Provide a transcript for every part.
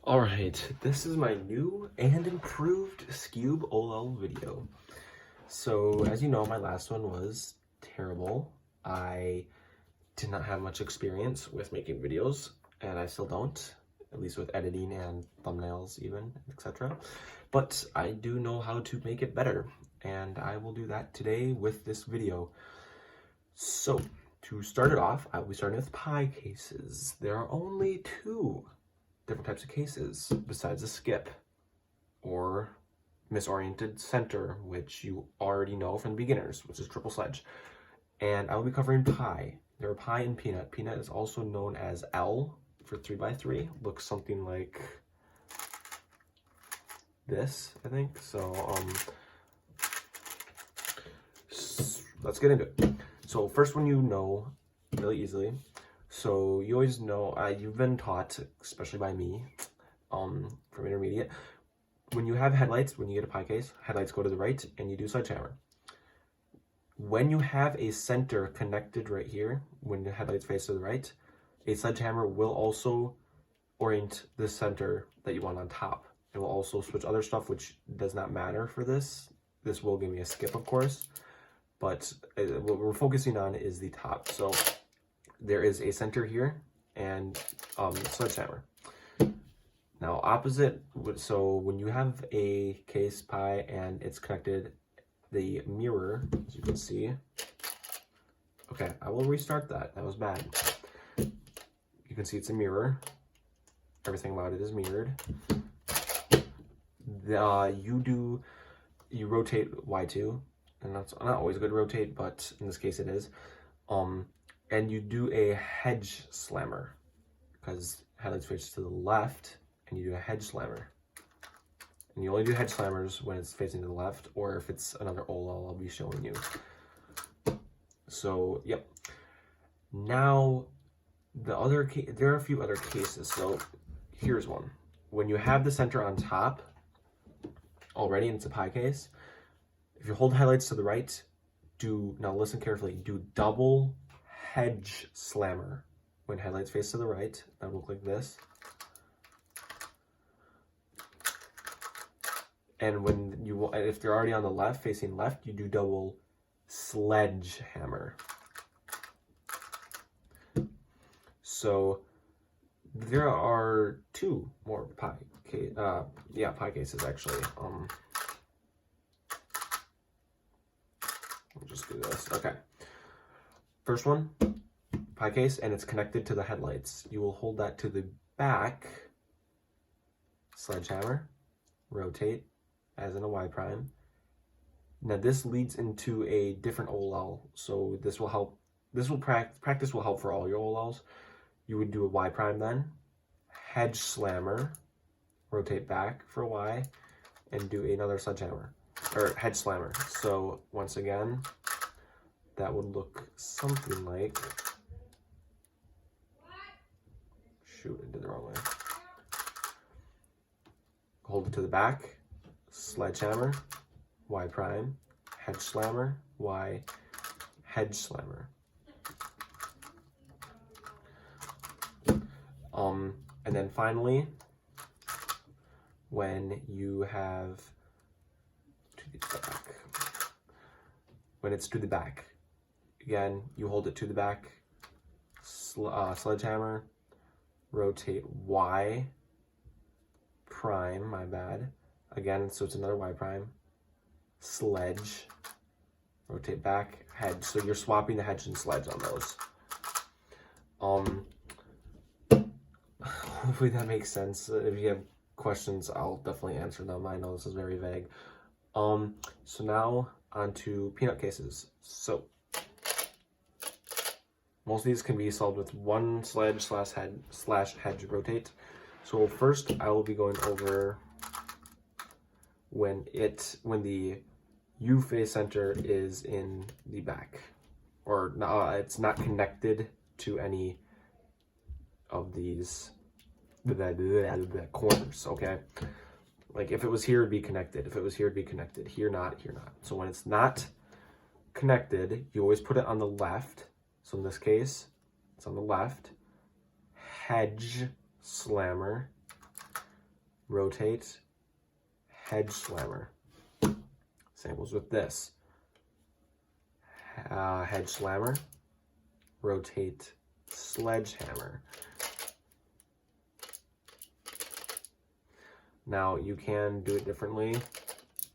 Alright, this is my new and improved skewb OLL video. So, as you know, my last one was terrible. I did not have much experience with making videos, and I still don't, at least with editing and thumbnails even, etc. But I do know how to make it better, and I will do that today with this video. So, to start it off, I will be starting with pie cases. There are only two different types of cases besides a skip or misoriented center, which you already know from the beginners, which is triple sledge. And I will be covering pie. There are pie and peanut. Peanut is also known as L for 3x3. Looks something like this, I think. So let's get into it. So first one you know really easily. So you always know, you've been taught, especially by me, from intermediate, when you have headlights, when you get a pie case, headlights go to the right and you do sledgehammer. When you have a center connected right here, when the headlights face to the right, a sledgehammer will also orient the center that you want on top. It will also switch other stuff, which does not matter for this. This will give me a skip, of course, but what we're focusing on is the top. So there is a center here and sledgehammer. Now opposite, so when you have a case pie and it's connected, the mirror, as you can see, okay, I will restart that. That was bad. You can see it's a mirror. Everything about it is mirrored. You rotate Y2, and that's not always good to rotate, but in this case it is. And you do a hedge slammer, because headlights face to the left, and you do a hedge slammer. And you only do hedge slammers when it's facing to the left, or if it's another OLL I'll be showing you. So, yep. Now, there are a few other cases. So, here's one. When you have the center on top already, and it's a pie case, if you hold headlights to the right, now listen carefully, do double hedge slammer. When headlights face to the right, that will look like this. And if they're already on the left, facing left, you do double sledgehammer. So there are two more pie cases actually. We'll just do this. Okay. First one, pie case, and it's connected to the headlights. You will hold that to the back, sledgehammer, rotate, as in a Y prime. Now this leads into a different OLL, so this will help. Practice will help for all your OLLs. You would do a Y prime then, hedge slammer, rotate back for Y, and do another sledgehammer or hedge slammer. So once again, that would look something like. Shoot, I did the wrong way. Hold it to the back, sledgehammer, Y prime, hedge slammer, Y, hedge slammer. And then finally, when you have when it's to the back, again, you hold it to the back, sledgehammer, rotate Y prime, my bad. Again, so it's another Y prime, sledge, rotate back, hedge. So you're swapping the hedge and sledge on those. Hopefully that makes sense. If you have questions, I'll definitely answer them. I know this is very vague. So now on to peanut cases. So most of these can be solved with one sledge slash hedge rotate. So first I will be going over when the U face center is in the back, or it's not connected to any of these the corners, okay? Like if it was here, it'd be connected. If it was here, it'd be connected. Here not, here not. So when it's not connected, you always put it on the left. So in this case, it's on the left. Hedge slammer. rotate, hedge slammer. Same goes with this. Hedge slammer, rotate, sledgehammer. Now you can do it differently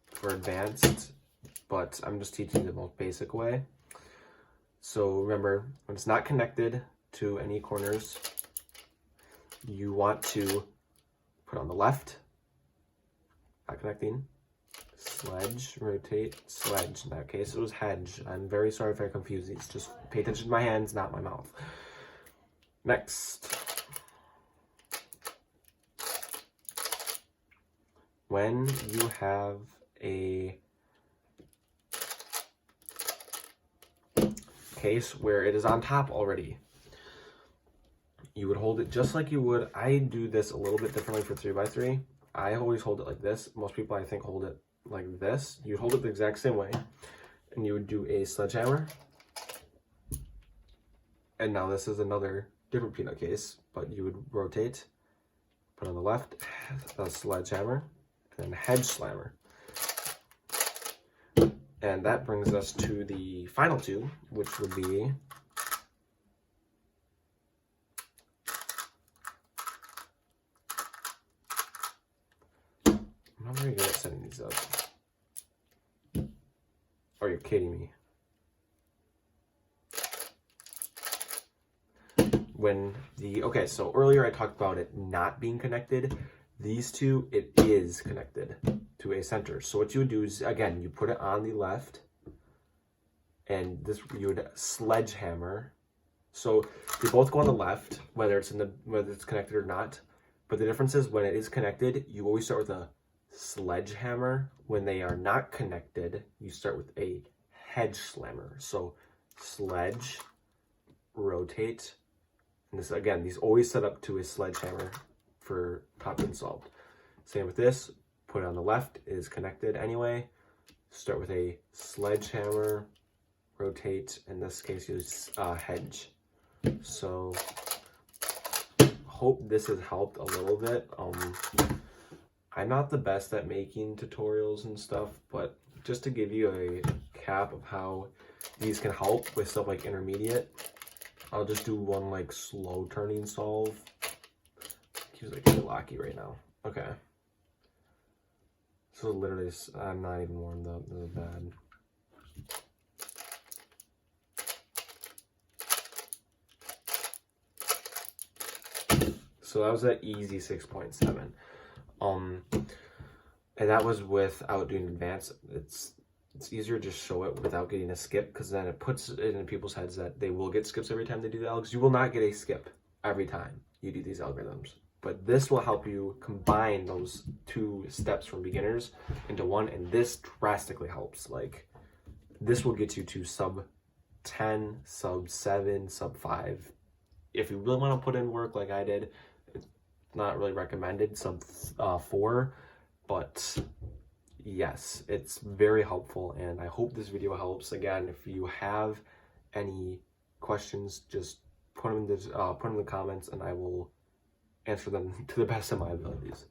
for advanced, but I'm just teaching you the most basic way. So remember, when it's not connected to any corners, you want to put on the left, not connecting, sledge, rotate, sledge. In that case, it was hedge. I'm very sorry if I confuse these. Just pay attention to my hands, not my mouth. Next. When you have a case where it is on top already, you would hold it just like you would. I do this a little bit differently for 3x3. I always hold it like this. Most people, I think, hold it like this. You hold it the exact same way, and you would do a sledgehammer. And now this is another different peanut case, but you would rotate, put on the left, a sledgehammer, and then hedge slammer. And that brings us to the final two, which would be I'm not very good at setting these up. Oh, you're kidding me. Okay, so earlier I talked about it not being connected. These two, it is connected to a center. So what you would do is, again, you put it on the left, and this you would sledgehammer. So they both go on the left, whether it's connected or not. But the difference is when it is connected, you always start with a sledgehammer. When they are not connected, you start with a hedge slammer. So sledge, rotate, and this again, these always set up to a sledgehammer for problem solved. Same with this, put it on the left, it is connected anyway. Start with a sledgehammer, rotate, in this case use hedge. So hope this has helped a little bit. I'm not the best at making tutorials and stuff, but just to give you a cap of how these can help with stuff like intermediate, I'll just do one like slow turning solve. He's like really locky right now. Okay. So literally, I'm not even warmed up. This is bad. So that was an easy 6.7. And that was without doing advanced. It's easier to just show it without getting a skip, because then it puts it in people's heads that they will get skips every time they do the algs. You will not get a skip every time you do these algorithms. But this will help you combine those two steps from beginners into one, and this drastically helps. Like, this will get you to sub 10, sub 7, sub 5. If you really want to put in work like I did, it's not really recommended, sub 4. But yes, it's very helpful, and I hope this video helps. Again, if you have any questions, just put them in the comments, and I will answer them to the best of my abilities.